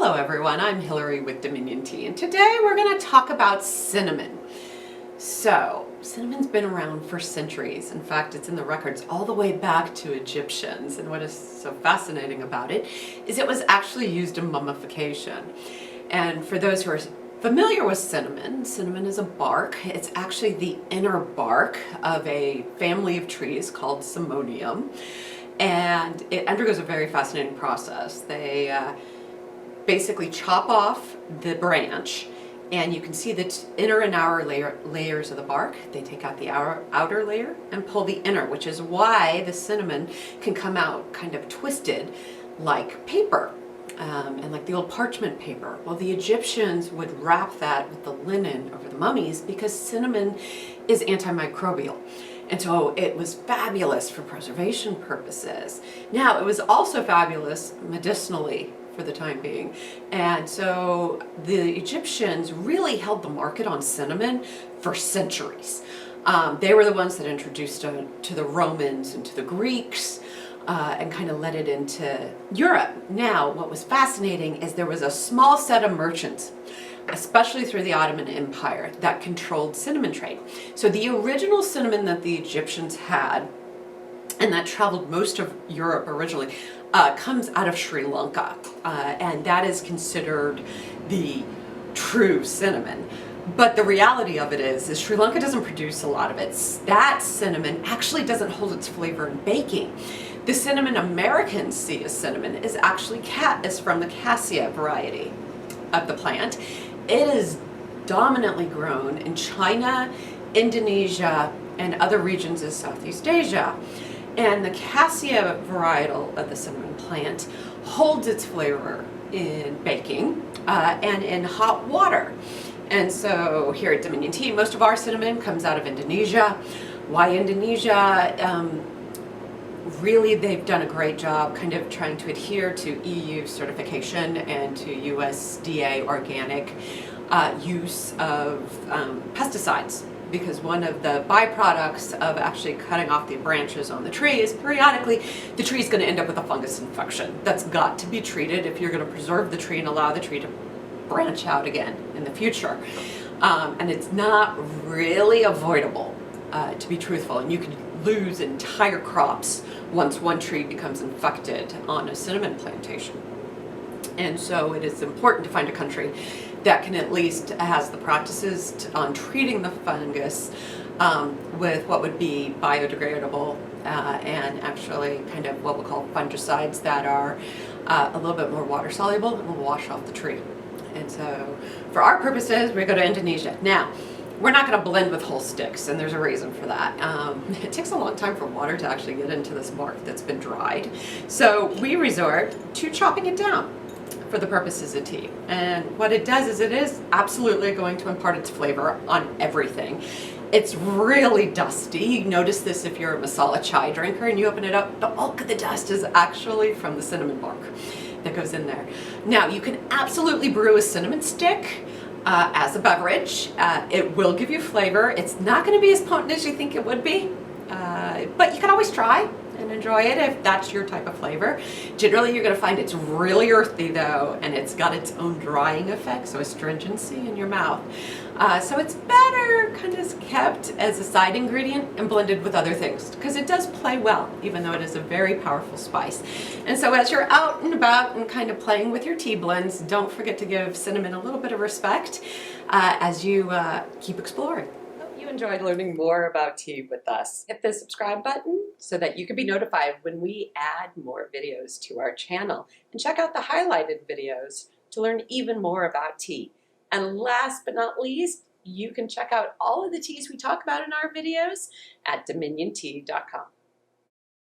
Hello everyone, I'm Hillary with Dominion Tea, and today we're going to talk about cinnamon. So, cinnamon's been around for centuries. In fact, it's in the records all the way back to Egyptians, and what is so fascinating about it is it was actually used in mummification. And for those who are familiar with cinnamon, cinnamon is a bark. It's actually the inner bark of a family of trees called Cinnamomum, and it undergoes a very fascinating process. They basically chop off the branch, and you can see the inner and outer layers of the bark. They take out the outer layer and pull the inner, which is why the cinnamon can come out kind of twisted like paper, and like the old parchment paper. Well, the Egyptians would wrap that with the linen over the mummies because cinnamon is antimicrobial. And so it was fabulous for preservation purposes. Now, it was also fabulous medicinally for the time being. And so the Egyptians really held the market on cinnamon for centuries. They were the ones that introduced it to the Romans and to the Greeks, and kind of led it into Europe. Now, what was fascinating is there was a small set of merchants, especially through the Ottoman Empire, that controlled cinnamon trade. So the original cinnamon that the Egyptians had, and that traveled most of Europe originally, comes out of Sri Lanka, and that is considered the true cinnamon. But the reality of it is Sri Lanka doesn't produce a lot of it. That cinnamon actually doesn't hold its flavor in baking. The cinnamon Americans see as cinnamon is actually from the cassia variety of the plant. It is dominantly grown in China, Indonesia, and other regions of Southeast Asia. And the cassia varietal of the cinnamon plant holds its flavor in baking and in hot water. And so here at Dominion Tea, most of our cinnamon comes out of Indonesia. Why Indonesia? Really, they've done a great job kind of trying to adhere to EU certification and to USDA organic use of pesticides. Because one of the byproducts of actually cutting off the branches on the tree is periodically the tree is going to end up with a fungus infection that's got to be treated if you're going to preserve the tree and allow the tree to branch out again in the future. And it's not really avoidable, to be truthful, and you can lose entire crops once one tree becomes infected on a cinnamon plantation. And so it is important to find a country that can at least has the practices on treating the fungus with what would be biodegradable and actually kind of what we'll call fungicides that are a little bit more water soluble and will wash off the tree. And so for our purposes, we go to Indonesia. Now, we're not going to blend with whole sticks, and there's a reason for that. It takes a long time for water to actually get into this bark that's been dried. So we resort to chopping it down for the purposes of tea. And what it does is it is absolutely going to impart its flavor on everything. It's really dusty. You notice this if you're a masala chai drinker and you open it up, the bulk of the dust is actually from the cinnamon bark that goes in there. Now, you can absolutely brew a cinnamon stick as a beverage. It will give you flavor. It's not going to be as potent as you think it would be, but you can always try and enjoy it if that's your type of flavor. Generally, you're going to find it's really earthy though, and it's got its own drying effect, so astringency in your mouth. So it's better kind of kept as a side ingredient and blended with other things, because it does play well, even though it is a very powerful spice. And so as you're out and about and kind of playing with your tea blends, don't forget to give cinnamon a little bit of respect as you keep exploring. You enjoyed learning more about tea with us. Hit the subscribe button so that you can be notified when we add more videos to our channel. And check out the highlighted videos to learn even more about tea. And last but not least, you can check out all of the teas we talk about in our videos at dominiontea.com.